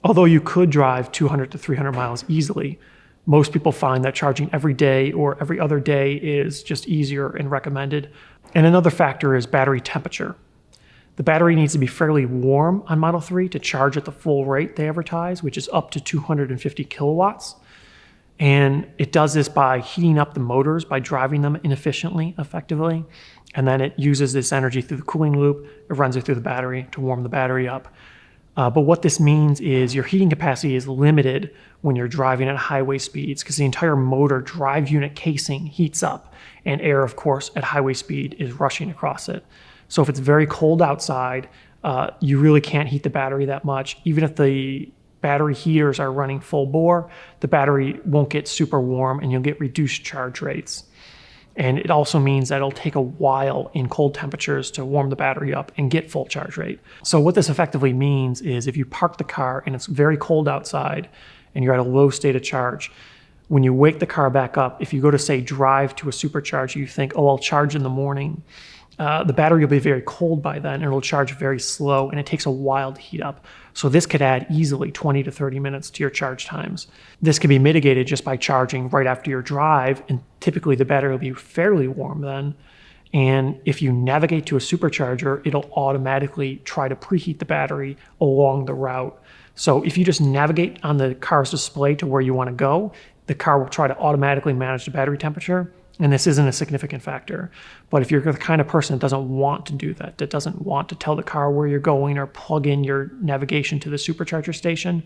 Although you could drive 200 to 300 miles easily, most people find that charging every day or every other day is just easier and recommended. And another factor is battery temperature. The battery needs to be fairly warm on Model 3 to charge at the full rate they advertise, which is up to 250 kilowatts. And it does this by heating up the motors, by driving them inefficiently, effectively. And then it uses this energy through the cooling loop. It runs it through the battery to warm the battery up. But what this means is your heating capacity is limited when you're driving at highway speeds because the entire motor drive unit casing heats up, and air, of course, at highway speed is rushing across it. So if it's very cold outside, you really can't heat the battery that much. Even if the battery heaters are running full bore, the battery won't get super warm and you'll get reduced charge rates. And it also means that it'll take a while in cold temperatures to warm the battery up and get full charge rate. So what this effectively means is if you park the car and it's very cold outside and you're at a low state of charge, when you wake the car back up, if you go to, say, drive to a supercharger, you think, oh, I'll charge in the morning. The battery will be very cold by then and it'll charge very slow, and it takes a while to heat up. So this could add easily 20 to 30 minutes to your charge times. This can be mitigated just by charging right after your drive, and typically the battery will be fairly warm then. And if you navigate to a supercharger, it'll automatically try to preheat the battery along the route. So if you just navigate on the car's display to where you want to go, the car will try to automatically manage the battery temperature. And this isn't a significant factor. But if you're the kind of person that doesn't want to do that doesn't want to tell the car where you're going or plug in your navigation to the supercharger station,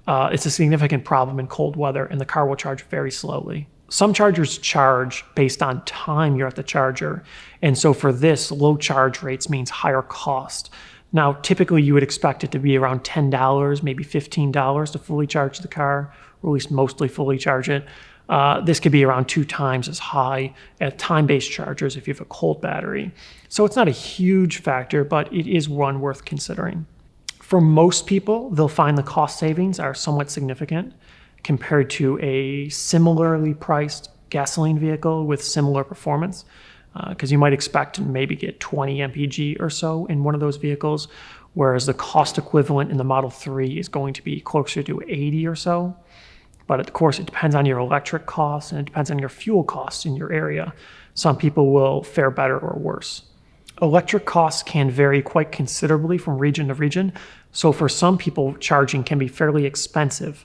it's a significant problem in cold weather, and the car will charge very slowly. Some chargers charge based on time you're at the charger. And so for this, low charge rates means higher cost. Now, typically you would expect it to be around $10, maybe $15 to fully charge the car, or at least mostly fully charge it. This could be around 2 times as high at time-based chargers if you have a cold battery. So it's not a huge factor, but it is one worth considering. For most people, they'll find the cost savings are somewhat significant compared to a similarly priced gasoline vehicle with similar performance, because you might expect to maybe get 20 mpg or so in one of those vehicles, whereas the cost equivalent in the Model 3 is going to be closer to 80 or so. But of course, it depends on your electric costs and it depends on your fuel costs in your area. Some people will fare better or worse. Electric costs can vary quite considerably from region to region. So for some people, charging can be fairly expensive.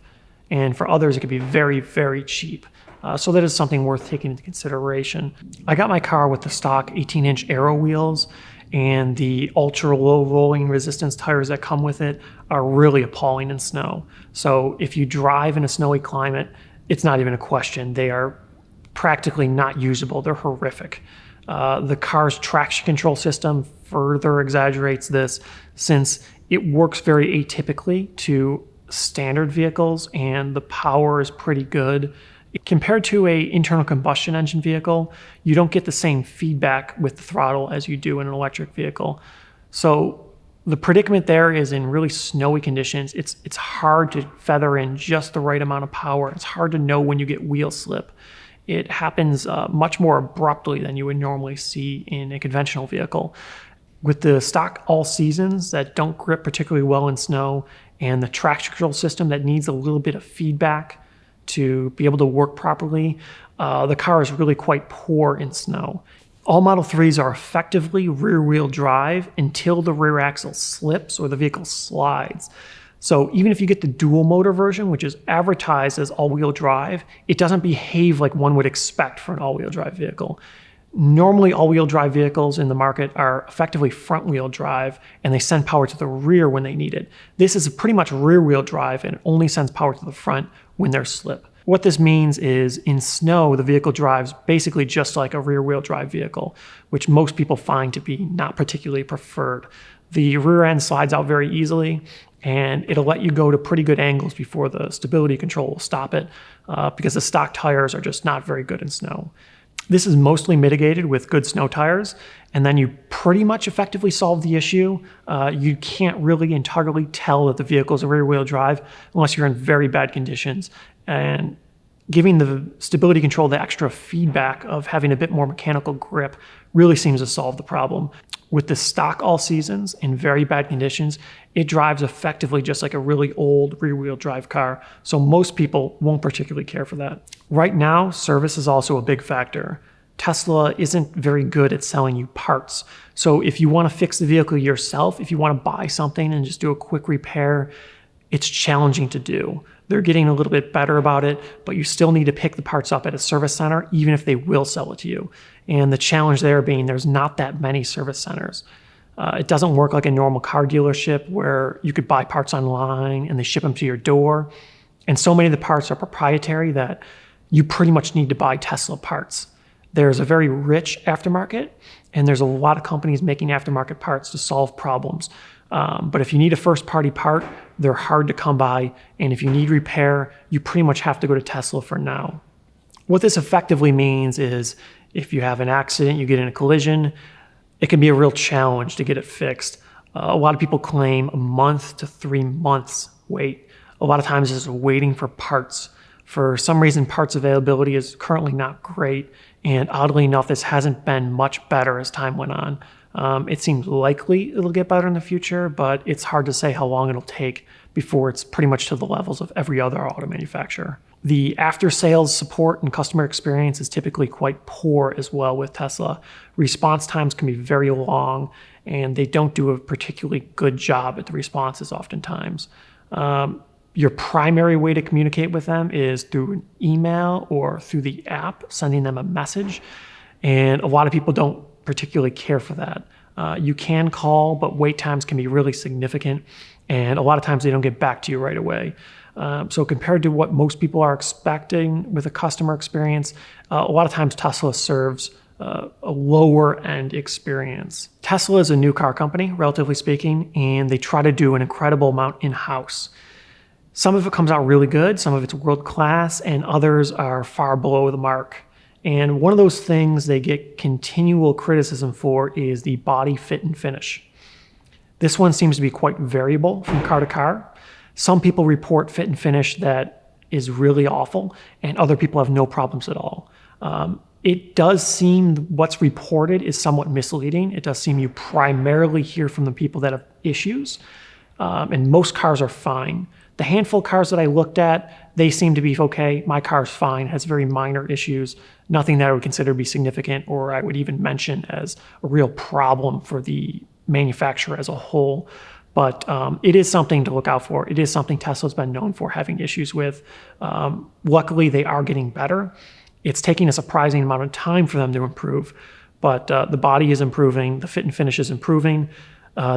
And for others, it can be very, very cheap. So that is something worth taking into consideration. I got my car with the stock 18-inch Aero wheels, and the ultra low rolling resistance tires that come with it are really appalling in snow. So if you drive in a snowy climate, it's not even a question. They are practically not usable. They're horrific. The car's traction control system further exaggerates this, since it works very atypically to standard vehicles and the power is pretty good. Compared to an internal combustion engine vehicle, you don't get the same feedback with the throttle as you do in an electric vehicle. So the predicament there is in really snowy conditions, it's hard to feather in just the right amount of power. It's hard to know when you get wheel slip. It happens much more abruptly than you would normally see in a conventional vehicle. With the stock all seasons that don't grip particularly well in snow, and the traction control system that needs a little bit of feedback to be able to work properly, the car is really quite poor in snow. All Model 3s are effectively rear-wheel drive until the rear axle slips or the vehicle slides. So even if you get the dual motor version, which is advertised as all-wheel drive, it doesn't behave like one would expect for an all-wheel drive vehicle. Normally, all-wheel drive vehicles in the market are effectively front-wheel drive, and they send power to the rear when they need it. This is pretty much rear-wheel drive and only sends power to the front when there's slip. What this means is in snow, the vehicle drives basically just like a rear-wheel drive vehicle, which most people find to be not particularly preferred. The rear end slides out very easily, and it'll let you go to pretty good angles before the stability control will stop it, because the stock tires are just not very good in snow. This is mostly mitigated with good snow tires, and then you pretty much effectively solve the issue. You can't really entirely tell that the vehicle is a rear-wheel drive unless you're in very bad conditions. And giving the stability control the extra feedback of having a bit more mechanical grip really seems to solve the problem. With the stock all seasons in very bad conditions, it drives effectively just like a really old rear-wheel drive car, so most people won't particularly care for that. Right now, service is also a big factor. Tesla isn't very good at selling you parts, so if you want to fix the vehicle yourself, if you want to buy something and just do a quick repair, it's challenging to do. They're getting a little bit better about it, but you still need to pick the parts up at a service center, even if they will sell it to you. And the challenge there being there's not that many service centers. It doesn't work like a normal car dealership where you could buy parts online and they ship them to your door. And so many of the parts are proprietary that you pretty much need to buy Tesla parts. There's a very rich aftermarket, and there's a lot of companies making aftermarket parts to solve problems. But if you need a first-party part, they're hard to come by, and if you need repair, you pretty much have to go to Tesla for now. What this effectively means is if you have an accident, you get in a collision, it can be a real challenge to get it fixed. A lot of people claim a month to 3 months wait. A lot of times it's waiting for parts. For some reason, parts availability is currently not great, and oddly enough, this hasn't been much better as time went on. It seems likely it'll get better in the future, but it's hard to say how long it'll take before it's pretty much to the levels of every other auto manufacturer. The after-sales support and customer experience is typically quite poor as well with Tesla. Response times can be very long, and they don't do a particularly good job at the responses oftentimes. Your primary way to communicate with them is through an email or through the app, sending them a message, and a lot of people don't particularly care for that. You can call, but wait times can be really significant, and a lot of times they don't get back to you right away. So compared to what most people are expecting with a customer experience, a lot of times Tesla serves a lower end experience. Tesla is a new car company, relatively speaking, and they try to do an incredible amount in-house. Some of it comes out really good, some of it's world-class, and others are far below the mark. And one of those things they get continual criticism for is the body fit and finish. This one seems to be quite variable from car to car. Some people report fit and finish that is really awful, and other people have no problems at all. It does seem what's reported is somewhat misleading. It does seem you primarily hear from the people that have issues, and most cars are fine. The handful of cars that I looked at, they seem to be okay. My car's fine, has very minor issues, nothing that I would consider to be significant or I would even mention as a real problem for the manufacturer as a whole. But it is something to look out for. It is something Tesla's been known for having issues with. Luckily, they are getting better. It's taking a surprising amount of time for them to improve, but the body is improving, the fit and finish is improving.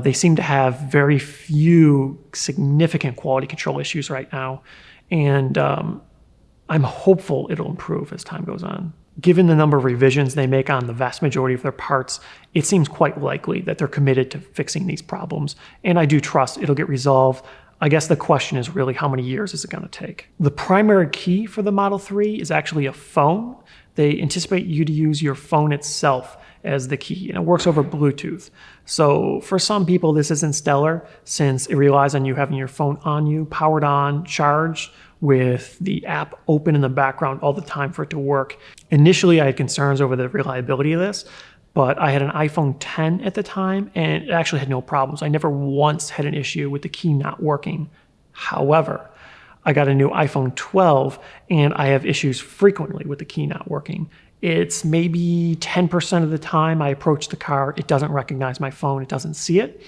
They seem to have very few significant quality control issues right now, and I'm hopeful it'll improve as time goes on. Given the number of revisions they make on the vast majority of their parts, it seems quite likely that they're committed to fixing these problems, and I do trust it'll get resolved. I guess the question is really how many years is it going to take? The primary key for the Model 3 is actually a phone. They anticipate you to use your phone itself as the key, and it works over Bluetooth. So for some people, this isn't stellar since it relies on you having your phone on you, powered on, charged, with the app open in the background all the time for it to work. Initially, I had concerns over the reliability of this, but I had an iPhone 10 at the time, and it actually had no problems. I never once had an issue with the key not working. However, I got a new iPhone 12, and I have issues frequently with the key not working. It's maybe 10% of the time I approach the car, it doesn't recognize my phone, it doesn't see it.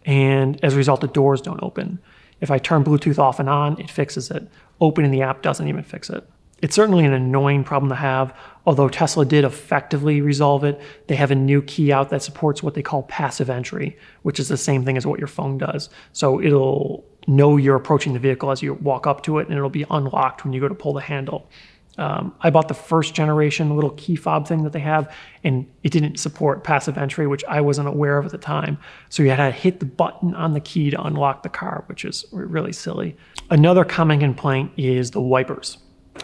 And as a result, the doors don't open. If I turn Bluetooth off and on, it fixes it. Opening the app doesn't even fix it. It's certainly an annoying problem to have, although Tesla did effectively resolve it. They have a new key out that supports what they call passive entry, which is the same thing as what your phone does. So it'll know you're approaching the vehicle as you walk up to it, and it'll be unlocked when you go to pull the handle. I bought the first generation little key fob thing that they have, and it didn't support passive entry, which I wasn't aware of at the time. So you had to hit the button on the key to unlock the car, which is really silly. Another common complaint is the wipers.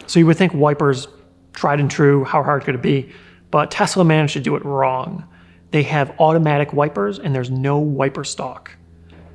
So you would think wipers, tried and true, how hard could it be? But Tesla managed to do it wrong. They have automatic wipers, and there's no wiper stock.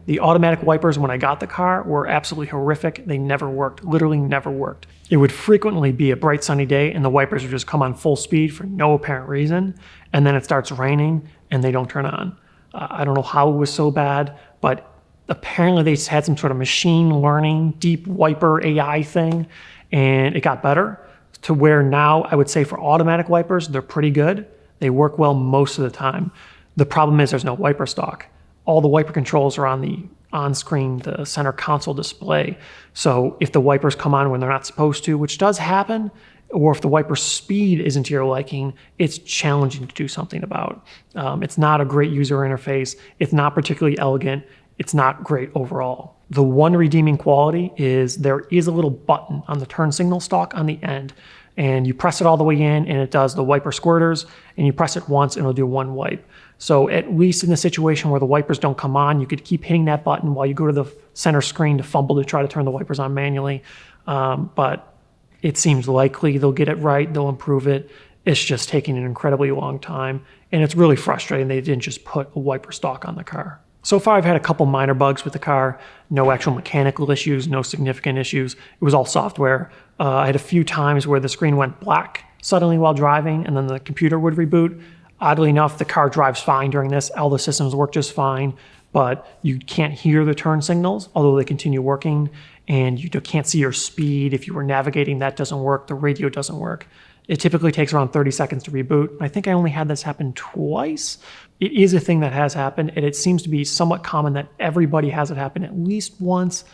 The automatic wipers, when I got the car, were absolutely horrific. They never worked, literally never worked. It would frequently be a bright sunny day and the wipers would just come on full speed for no apparent reason. And then it starts raining and they don't turn on. I don't know how it was so bad, but apparently they had some sort of machine learning, deep wiper AI thing, and it got better to where now I would say for automatic wipers, they're pretty good. They work well most of the time. The problem is there's no wiper stock. All the wiper controls are on the on-screen, the center console display. So if the wipers come on when they're not supposed to, which does happen, or if the wiper speed isn't to your liking, it's challenging to do something about. It's not a great user interface. It's not particularly elegant. It's not great overall. The one redeeming quality is there is a little button on the turn signal stalk on the end, and you press it all the way in and it does the wiper squirters, and you press it once and it'll do one wipe. So at least in the situation where the wipers don't come on, you could keep hitting that button while you go to the center screen to fumble to try to turn the wipers on manually. But it seems likely they'll get it right, they'll improve it. It's just taking an incredibly long time, and it's really frustrating they didn't just put a wiper stock on the car. So far, I've had a couple minor bugs with the car, no actual mechanical issues, no significant issues. It was all software. I had a few times where the screen went black suddenly while driving, and then the computer would reboot. Oddly enough, the car drives fine during this. All the systems work just fine, but you can't hear the turn signals, although they continue working, and you can't see your speed. If you were navigating, that doesn't work. The radio doesn't work. It typically takes around 30 seconds to reboot. I think I only had this happen twice. It is a thing that has happened, and it seems to be somewhat common that everybody has it happen at least once,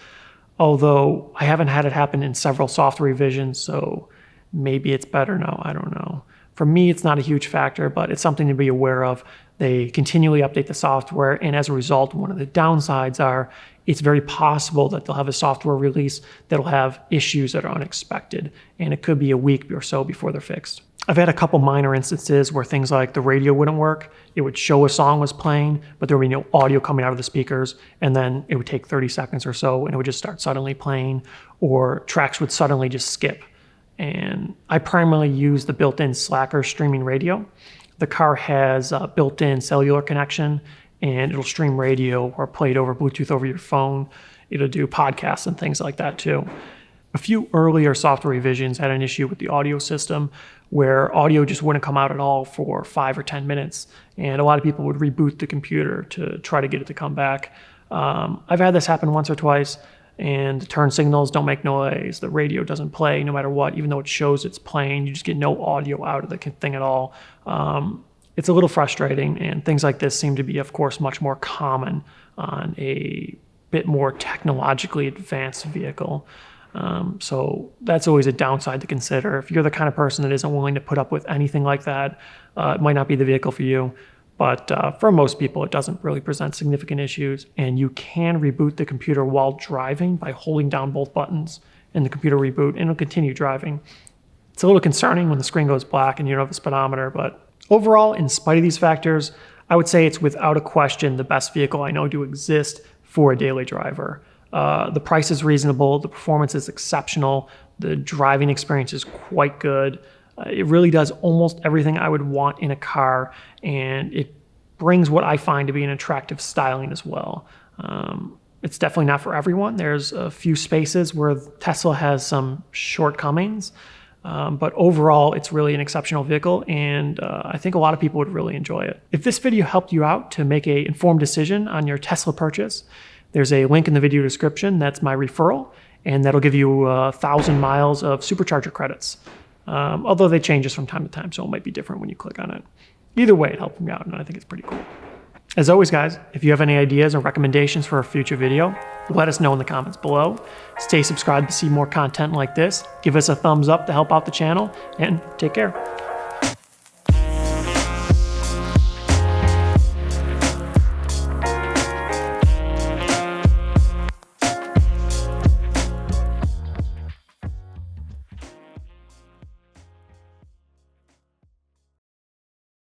although I haven't had it happen in several software revisions, so maybe it's better now, I don't know. For me, it's not a huge factor, but it's something to be aware of. They continually update the software, and as a result, one of the downsides are it's very possible that they'll have a software release that'll have issues that are unexpected, and it could be a week or so before they're fixed. I've had a couple minor instances where things like the radio wouldn't work. It would show a song was playing, but there would be no audio coming out of the speakers, and then it would take 30 seconds or so, and it would just start suddenly playing, or tracks would suddenly just skip. And I primarily use the built-in Slacker streaming radio. The car has a built-in cellular connection, and it'll stream radio or play it over Bluetooth over your phone. It'll do podcasts and things like that too. A few earlier software revisions had an issue with the audio system where audio just wouldn't come out at all for 5 or 10 minutes. And a lot of people would reboot the computer to try to get it to come back. I've had this happen once or twice, and the turn signals don't make noise. The radio doesn't play no matter what, even though it shows it's playing. You just get no audio out of the thing at all. It's a little frustrating, and things like this seem to be, of course, much more common on a bit more technologically advanced vehicle. So that's always a downside to consider. If you're the kind of person that isn't willing to put up with anything like that, it might not be the vehicle for you. But for most people, it doesn't really present significant issues, and you can reboot the computer while driving by holding down both buttons, and the computer reboot, and it'll continue driving. It's a little concerning when the screen goes black and you don't have a speedometer, but overall, in spite of these factors, I would say it's without a question the best vehicle I know to exist for a daily driver. The price is reasonable, the performance is exceptional, the driving experience is quite good. It really does almost everything I would want in a car, and it brings what I find to be an attractive styling as well. It's definitely not for everyone. There's a few spaces where Tesla has some shortcomings, but overall, it's really an exceptional vehicle, and I think a lot of people would really enjoy it. If this video helped you out to make an informed decision on your Tesla purchase, there's a link in the video description. That's my referral, and that'll give you 1,000 miles of supercharger credits. Although they change this from time to time, so it might be different when you click on it. Either way, it helped me out, and I think it's pretty cool. As always, guys, if you have any ideas or recommendations for a future video, let us know in the comments below. Stay subscribed to see more content like this. Give us a thumbs up to help out the channel, and take care.